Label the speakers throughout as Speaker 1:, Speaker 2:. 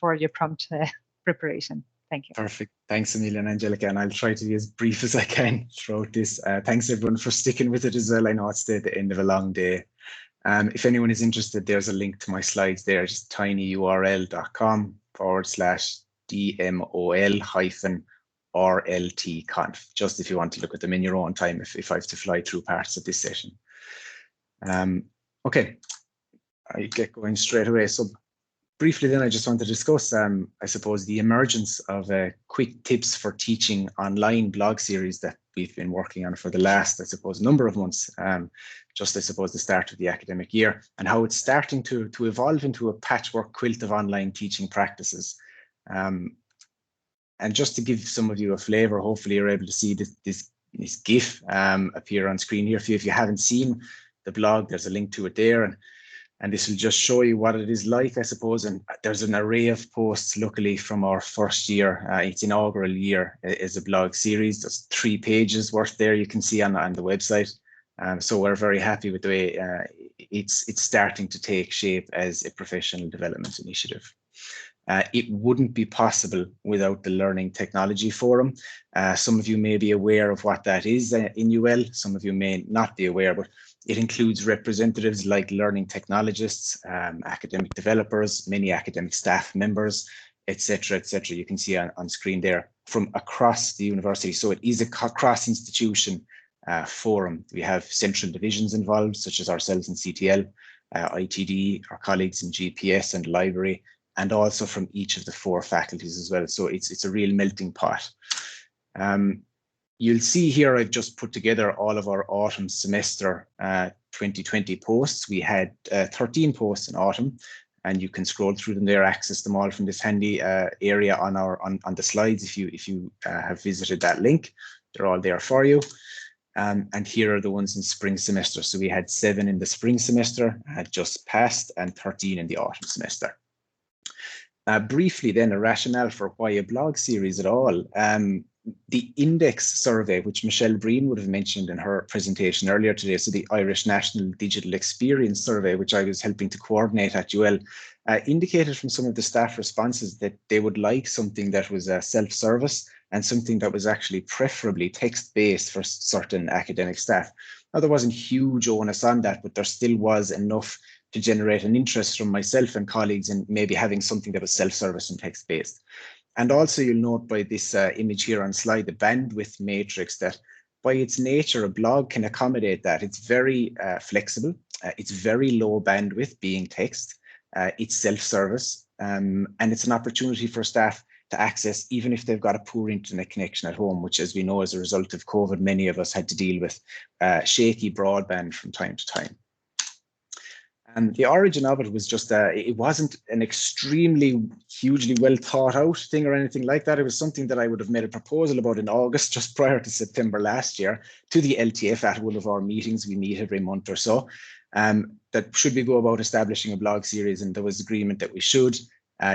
Speaker 1: for your prompt preparation. Thank you.
Speaker 2: Perfect. Thanks, Amelia and Angelica. And I'll try to be as brief as I can throughout this. Thanks, everyone, for sticking with it as well. I know it's the end of a long day. If anyone is interested, there's a link to my slides there, just tinyurl.com/DMOL-RLTconf, just if you want to look at them in your own time, if I have to fly through parts of this session. Okay, I get going straight away. So briefly then, I just want to discuss, I suppose, the emergence of quick tips for teaching online blog series that we've been working on for the last, I suppose, number of months, just, I suppose, the start of the academic year, and how it's starting to evolve into a patchwork quilt of online teaching practices. And just to give some of you a flavor, hopefully you're able to see this GIF appear on screen here. If you haven't seen the blog, there's a link to it there. And this will just show you what it is like, I suppose. And there's an array of posts, luckily, from our first year. Its inaugural year is a blog series. There's 3 pages worth there you can see on the website. So we're very happy with the way it's starting to take shape as a professional development initiative. It wouldn't be possible without the Learning Technology Forum. Some of you may be aware of what that is in UL. Some of you may not be aware, but it includes representatives like learning technologists, academic developers, many academic staff members, etc., etc. You can see on screen there from across the university. So it is a cross-institution forum. We have central divisions involved, such as ourselves in CTL, ITD, our colleagues in GPS and library, and also from each of the 4 faculties as well. So it's a real melting pot. You'll see here I've just put together all of our autumn semester 2020 posts. We had 13 posts in autumn, and you can scroll through them there, access them all from this handy area on the slides if you have visited that link. They're all there for you. And here are the ones in spring semester. So we had 7 in the spring semester, just passed, and 13 in the autumn semester. Briefly then, a rationale for why a blog series at all. The index survey, which Michelle Breen would have mentioned in her presentation earlier today, so the Irish National Digital Experience Survey, which I was helping to coordinate at UL, indicated from some of the staff responses that they would like something that was self-service and something that was actually preferably text-based for certain academic staff. Now, there wasn't huge onus on that, but there still was enough to generate an interest from myself and colleagues in maybe having something that was self-service and text-based. And also, you'll note by this image here on slide, the bandwidth matrix, that by its nature, a blog can accommodate that. It's very flexible. It's very low bandwidth, being text. It's self-service, and it's an opportunity for staff to access, even if they've got a poor internet connection at home, which, as we know, as a result of COVID, many of us had to deal with shaky broadband from time to time. And the origin of it was just, it wasn't an extremely hugely well thought out thing or anything like that. It was something that I would have made a proposal about in August, just prior to September last year, to the LTF at one of our meetings. We meet every month or so. That should we go about establishing a blog series, and there was agreement that we should.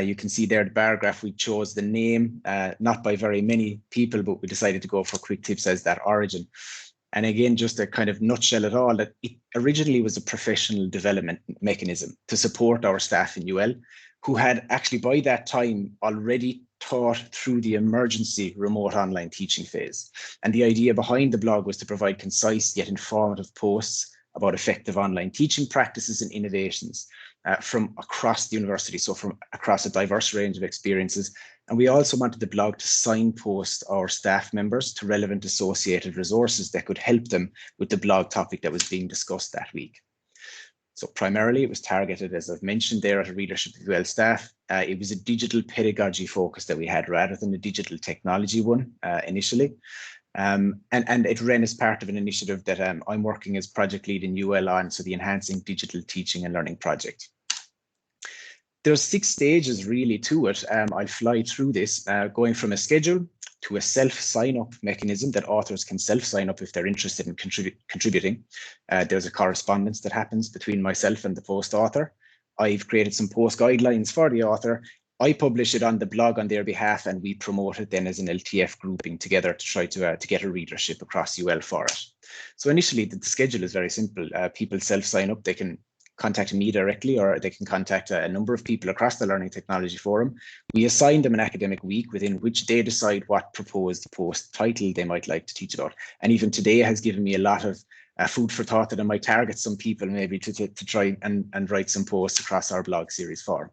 Speaker 2: You can see there the bar graph. We chose the name, not by very many people, but we decided to go for Quick Tips as that origin. And again, just a kind of nutshell at all, that it originally was a professional development mechanism to support our staff in UL, who had actually by that time already taught through the emergency remote online teaching phase. And the idea behind the blog was to provide concise yet informative posts about effective online teaching practices and innovations from across the university, so from across a diverse range of experiences. And we also wanted the blog to signpost our staff members to relevant associated resources that could help them with the blog topic that was being discussed that week. So primarily it was targeted, as I've mentioned there, at a readership of UL staff. It was a digital pedagogy focus that we had rather than a digital technology one initially. And it ran as part of an initiative that I'm working as project lead in UL on, so the Enhancing Digital Teaching and Learning project. There's 6 stages really to it. I'll fly through this, going from a schedule to a self-sign-up mechanism that authors can self-sign up if they're interested in contributing. There's a correspondence that happens between myself and the post author. I've created some post guidelines for the author. I publish it on the blog on their behalf, and we promote it then as an LTF grouping together to try to get a readership across UL for it. So initially, the schedule is very simple. People self-sign up. They can contact me directly, or they can contact a number of people across the Learning Technology Forum. We assign them an academic week within which they decide what proposed post title they might like to teach about. And even today has given me a lot of food for thought that I might target some people maybe to try and write some posts across our blog series for.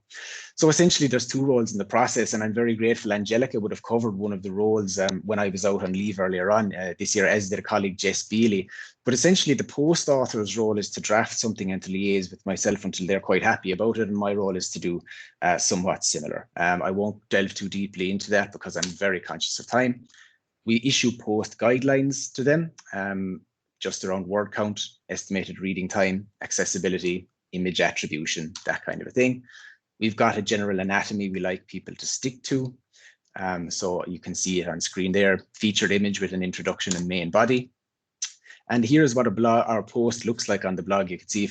Speaker 2: So essentially there's two roles in the process, and I'm very grateful Angelica would have covered one of the roles when I was out on leave earlier on this year, as did a colleague Jess Bealey. But essentially the post author's role is to draft something and to liaise with myself until they're quite happy about it, and my role is to do somewhat similar. I won't delve too deeply into that because I'm very conscious of time. We issue post guidelines to them, just around word count, estimated reading time, accessibility, image attribution, that kind of a thing. We've got a general anatomy we like people to stick to. So you can see it on screen there, featured image with an introduction and main body. And here's what our post looks like on the blog. You can see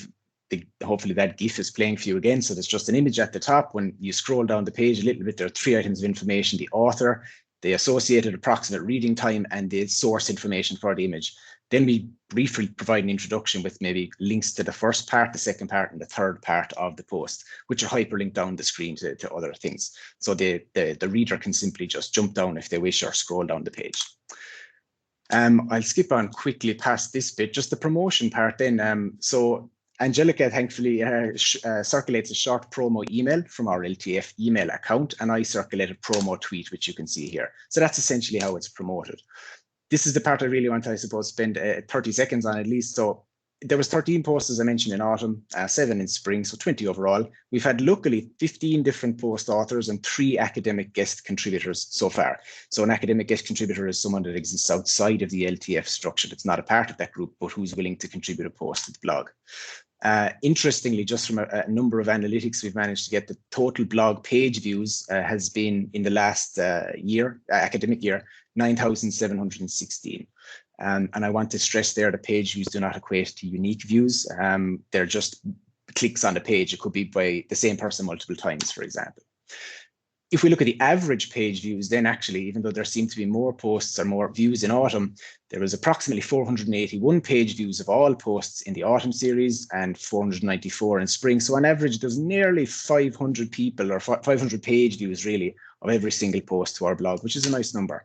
Speaker 2: if hopefully that GIF is playing for you again. So there's just an image at the top. When you scroll down the page a little bit, there are 3 items of information: the author, the associated approximate reading time, and the source information for the image. Then we briefly provide an introduction with maybe links to the first part, the second part, and the third part of the post, which are hyperlinked down the screen to other things. So the reader can simply just jump down if they wish, or scroll down the page. I'll skip on quickly past this bit, just the promotion part then. So Angelica thankfully circulates a short promo email from our LTF email account, and I circulate a promo tweet, which you can see here. So that's essentially how it's promoted. This is the part I really want to, I suppose, spend 30 seconds on at least. So there was 13 posts, as I mentioned, in autumn, 7 in spring, so 20 overall. We've had luckily 15 different post authors and 3 academic guest contributors so far. So an academic guest contributor is someone that exists outside of the LTF structure, that's not a part of that group, but who's willing to contribute a post to the blog. Interestingly, just from a number of analytics, we've managed to get the total blog page views has been in the last academic year, 9,716. And I want to stress there, the page views do not equate to unique views. They're just clicks on the page. It could be by the same person multiple times, for example. If we look at the average page views, then actually, even though there seem to be more posts or more views in autumn, there was approximately 481 page views of all posts in the autumn series and 494 in spring. So on average, there's nearly 500 people or 500 page views really of every single post to our blog, which is a nice number.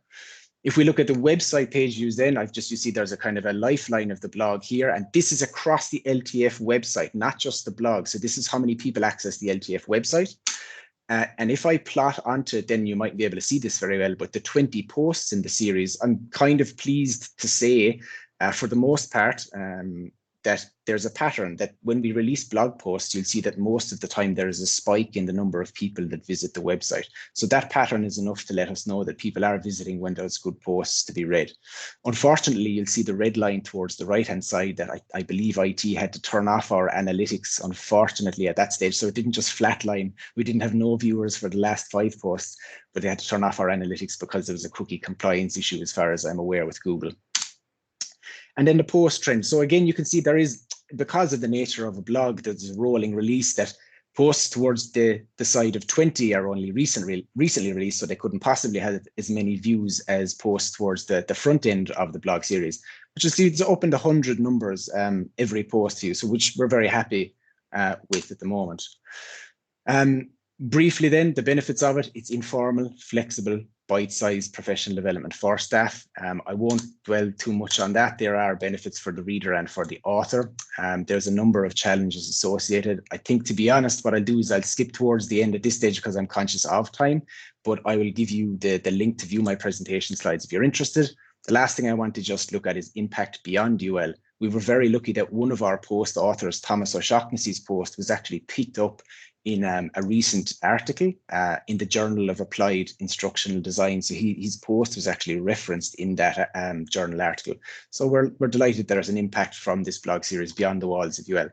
Speaker 2: If we look at the website page views, then you see there's a kind of a lifeline of the blog here, and this is across the LTF website, not just the blog. So this is how many people access the LTF website. And if I plot onto it, then you might be able to see this very well, but the 20 posts in the series, I'm kind of pleased to say, for the most part, that there's a pattern that when we release blog posts, you'll see that most of the time there is a spike in the number of people that visit the website. So that pattern is enough to let us know that people are visiting when there's good posts to be read. Unfortunately, you'll see the red line towards the right-hand side that I believe IT had to turn off our analytics, unfortunately, at that stage. So it didn't just flatline. We didn't have no viewers for the last 5 posts, but they had to turn off our analytics because there was a cookie compliance issue, as far as I'm aware, with Google. And then the post trend. So again, you can see there is, because of the nature of a blog, there's a rolling release, that posts towards the side of 20 are only recently released, so they couldn't possibly have as many views as posts towards the front end of the blog series, which is it's up in the 100 numbers every post view, so which we're very happy with at the moment. Briefly then, the benefits of it: it's informal, flexible, bite-sized professional development for staff. I won't dwell too much on that. There are benefits for the reader and for the author. There's a number of challenges associated. I think, to be honest, what I'll do is I'll skip towards the end at this stage because I'm conscious of time, but I will give you the link to view my presentation slides if you're interested. The last thing I want to just look at is impact beyond UL. We were very lucky that one of our post authors, Thomas O'Shaughnessy's post, was actually picked up in a recent article in the Journal of Applied Instructional Design. So his post was actually referenced in that journal article. So we're delighted there's an impact from this blog series beyond the walls of UL.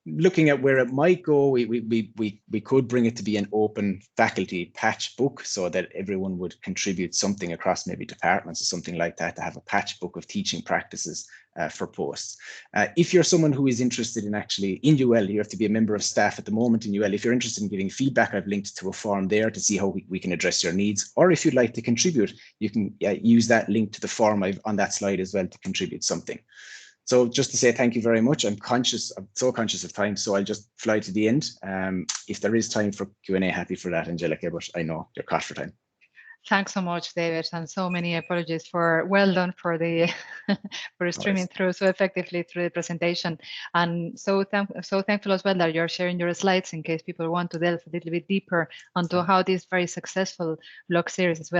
Speaker 2: Looking at where it might go, we could bring it to be an open faculty patch book so that everyone would contribute something across maybe departments or something like that, to have a patch book of teaching practices for posts. If you're someone who is interested in actually in UL, you have to be a member of staff at the moment in UL. If you're interested in giving feedback, I've linked to a form there to see how we can address your needs. Or if you'd like to contribute, you can use that link to the form on that slide as well to contribute something. So just to say thank you very much. I'm so conscious of time, so I'll just fly to the end. If there is time for Q&A, happy for that, Angelica, but I know you're caught for time.
Speaker 1: Thanks so much, David, and so many apologies for well done for the for streaming through so effectively through the presentation, and so thankful as well that you're sharing your slides in case people want to delve a little bit deeper onto how this very successful blog series as well